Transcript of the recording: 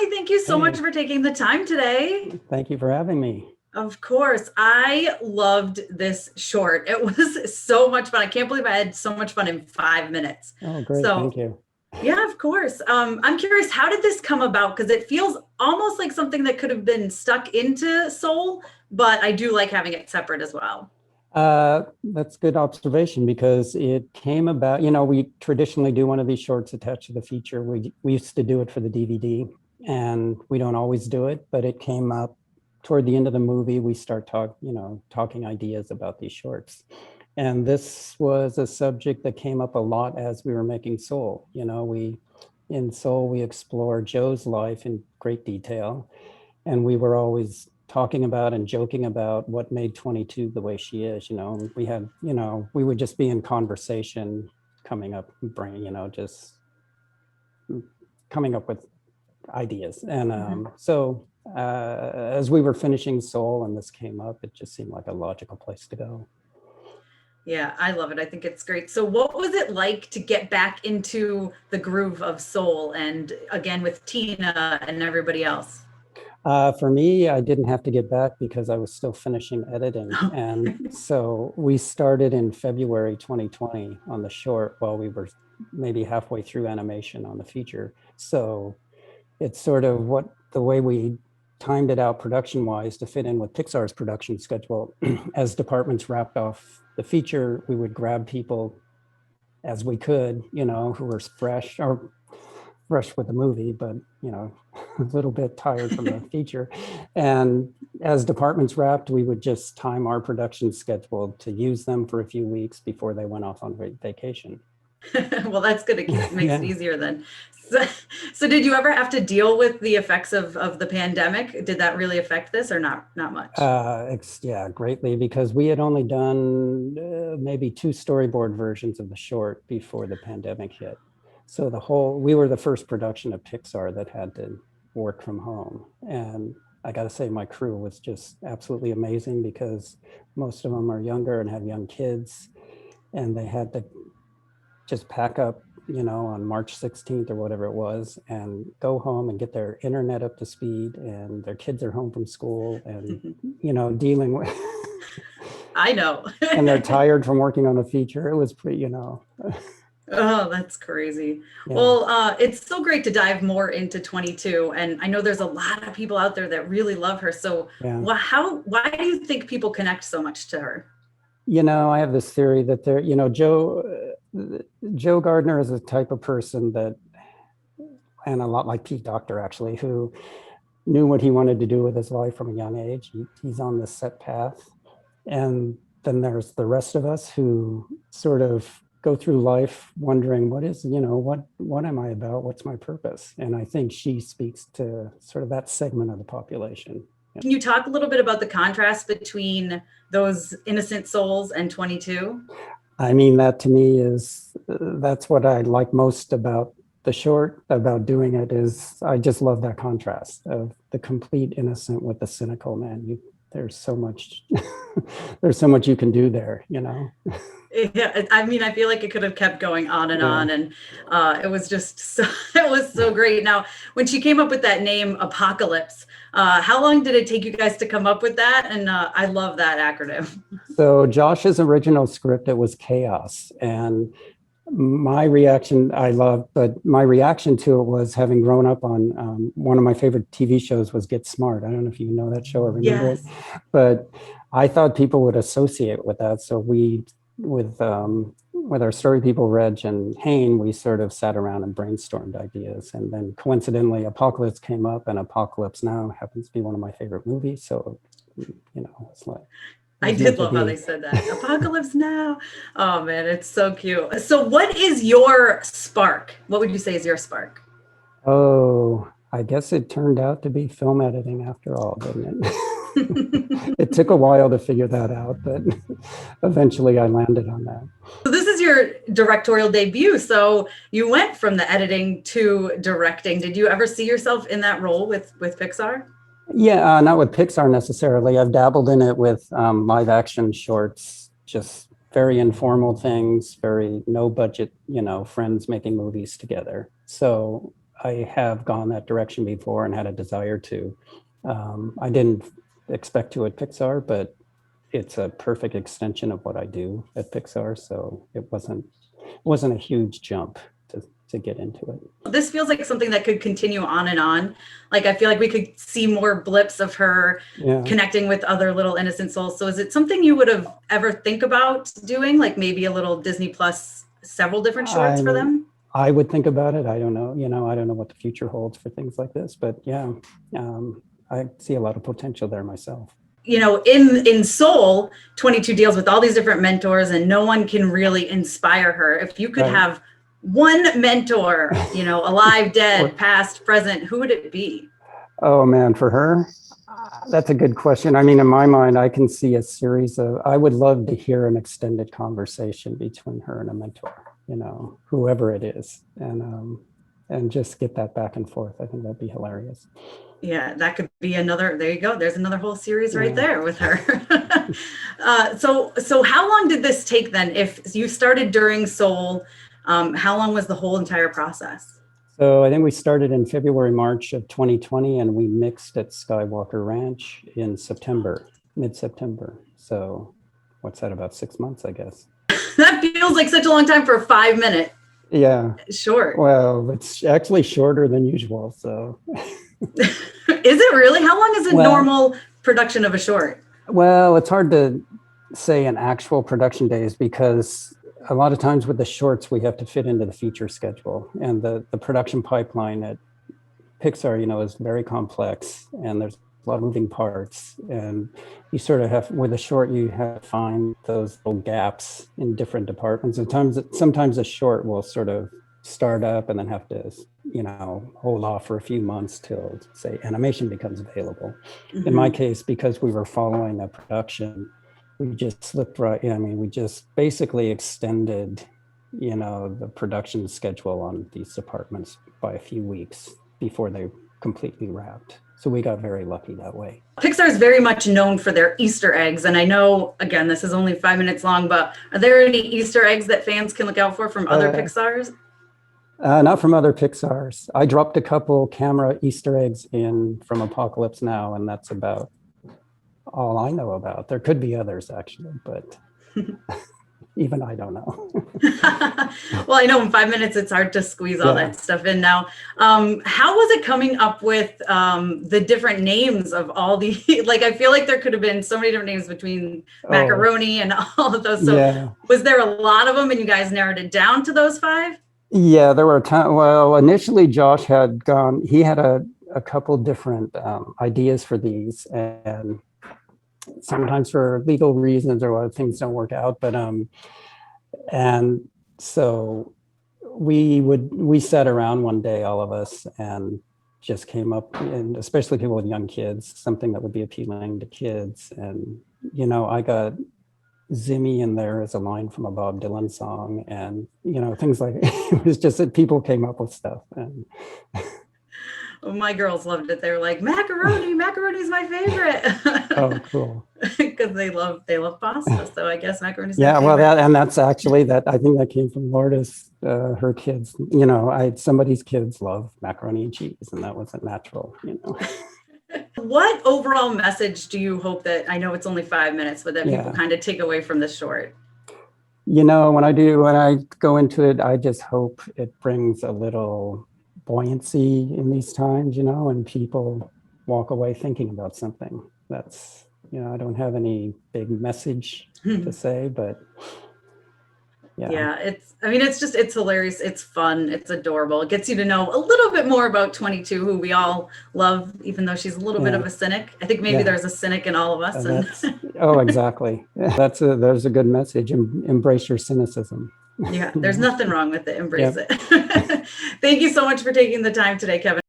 Hi, thank you so much Hey, for taking the time today. thank you for having me. Of course, I loved this short. It was so much fun. I can't believe I had so much fun in 5 minutes. Oh, great. So, Thank you. yeah, of course. I'm curious, how did this come about? Because it feels almost like something that could have been stuck into Soul, but I do like having it separate as well. That's good observation because it came about, we traditionally do one of these shorts attached to the feature. We used to do it for the DVD and we don't always do it, but it came up toward the end of the movie. We start talking ideas about these shorts. And this was a subject that came up a lot as we were making Soul. In Soul, we explore Joe's life in great detail. And we were always talking about and joking about what made 22 the way she is. We would just be in conversation coming up just coming up with ideas. And as we were finishing Soul and this came up, it just seemed like a logical place to go. Yeah, I love it. I think it's great. So, what was it like to get back into the groove of Soul and again with Tina and everybody else? For me, I didn't have to get back because I was still finishing editing. And so we started in February 2020 on the short while we were maybe halfway through animation on the feature. So it's sort of the way we timed it out production wise to fit in with Pixar's production schedule. As departments wrapped off the feature, we would grab people as we could, who were fresh with the movie, but a little bit tired from the feature. And as departments wrapped, we would just time our production schedule to use them for a few weeks before they went off on vacation. Well, that's good. It makes it Yeah. easier then. So, did you ever have to deal with the effects of the pandemic? Did that really affect this or not much? Yeah, greatly, because we had only done maybe 2 storyboard versions of the short before the pandemic hit. So we were the first production of Pixar that had to work from home. And I got to say, my crew was just absolutely amazing because most of them are younger and have young kids. And they had to just pack up, on March 16th or whatever it was, and go home and get their internet up to speed. And their kids are home from school and, dealing with. I know. And they're tired from working on a feature. It was pretty. Oh, that's crazy. Yeah. Well, it's so great to dive more into 22. And I know there's a lot of people out there that really love her. So Yeah. why do you think people connect so much to her? I have this theory that Joe Gardner is a type of person that, and a lot like Pete Docter actually, who knew what he wanted to do with his life from a young age. He's on this set path. And then there's the rest of us who sort of go through life wondering what am I about? What's my purpose? And I think she speaks to sort of that segment of the population. Can you talk a little bit about the contrast between those innocent souls and 22? I mean, that to me that's what I like most about the short, about doing it, is I just love that contrast of the complete innocent with the cynical. Man, there's so much there's so much you can do there. Yeah, I mean, I feel like it could have kept going on and Yeah. on, and it was just it was so great. Now, when she came up with that name, Apocalypse, how long did it take you guys to come up with that? And I love that acronym. So Josh's original script, it was Chaos, and my reaction I loved, but my reaction to it was, having grown up on one of my favorite TV shows was Get Smart. I don't know if you know that show or remember Yes. it, but I thought people would associate with that. So with our story people, Reg and Hayne, we sort of sat around and brainstormed ideas. And then coincidentally, Apocalypse came up, and Apocalypse Now happens to be one of my favorite movies. So, it's like, I did love how they said that. Apocalypse Now. Oh man, it's so cute. So what is your spark? What would you say is your spark? Oh, I guess it turned out to be film editing after all, didn't it? It took a while to figure that out, but eventually I landed on that. So this is your directorial debut. So you went from the editing to directing. Did you ever see yourself in that role with Pixar? Yeah, not with Pixar necessarily. I've dabbled in it with live action shorts, just very informal things, very no budget, friends making movies together. So I have gone that direction before and had a desire to. I didn't expect to at Pixar, but it's a perfect extension of what I do at Pixar. So it wasn't a huge jump to get into it. This feels like something that could continue on and on. Like, I feel like we could see more blips of her connecting with other little innocent souls. So is it something you would have ever think about doing? Like maybe a little Disney Plus, several different shorts for them? I would think about it. I don't know, I don't know what the future holds for things like this, but I see a lot of potential there myself. In Soul, 22 deals with all these different mentors and no one can really inspire her. If you could have one mentor, alive, dead, past, present, who would it be? Oh man, for her? That's a good question. I mean, in my mind, I can see a series of, I would love to hear an extended conversation between her and a mentor, whoever it is, and just get that back and forth. I think that'd be hilarious. Yeah, that could be another, there you go. There's another whole series right there with her. So how long did this take then? If you started during Soul, how long was the whole entire process? So I think we started in February, March of 2020, and we mixed at Skywalker Ranch in September, mid-September. So what's that, about 6 months, I guess. That feels like such a long time for 5 minutes. Yeah. Short. Well, it's actually shorter than usual, so. Is it really? How long is a normal production of a short? Well, it's hard to say in actual production days because a lot of times with the shorts, we have to fit into the feature schedule, and the production pipeline at Pixar, is very complex, and there's a lot of moving parts, and you sort of have, with a short, you have to find those little gaps in different departments. Sometimes a short will sort of start up and then have to, hold off for a few months till, say, animation becomes available. Mm-hmm. In my case, because we were following a production, we just slipped right. We just basically extended, the production schedule on these departments by a few weeks before they completely wrapped. So we got very lucky that way. Pixar is very much known for their Easter eggs. And I know, again, this is only 5 minutes long, but are there any Easter eggs that fans can look out for from other Pixars? Not from other Pixars. I dropped a couple camera Easter eggs in from Apocalypse Now, and that's about all I know about. There could be others actually, but even I don't know. Well, I know in 5 minutes, it's hard to squeeze all that stuff in now. How was it coming up with the different names of all the, like, I feel like there could have been so many different names between Macaroni and all of those. So was there a lot of them and you guys narrowed it down to those 5? Yeah, there were a ton. Well, initially Josh had he had a couple different ideas for these, and sometimes for legal reasons or what, things don't work out, but and so we sat around one day, all of us, and just came up, and especially people with young kids, something that would be appealing to kids. And I got Zimmy in there as a line from a Bob Dylan song, and things like it was just that people came up with stuff. And well, my girls loved it. They were like, macaroni's my favorite. Oh, cool. Because they love pasta, so I guess macaroni's my favorite. Well, that's actually I think that came from Lourdes. Her kids, somebody's kids love macaroni and cheese, and that wasn't natural. What overall message do you hope that, I know it's only 5 minutes, but that people kind of take away from the short? When I go into it, I just hope it brings a little buoyancy in these times, and people walk away thinking about something. That's, I don't have any big message to say, but it's hilarious. It's fun. It's adorable. It gets you to know a little bit more about 22, who we all love, even though she's a little bit of a cynic. I think maybe there's a cynic in all of us. Oh, exactly. There's a good message. Embrace your cynicism. Yeah, there's nothing wrong with it. Embrace it. Thank you so much for taking the time today, Kevin.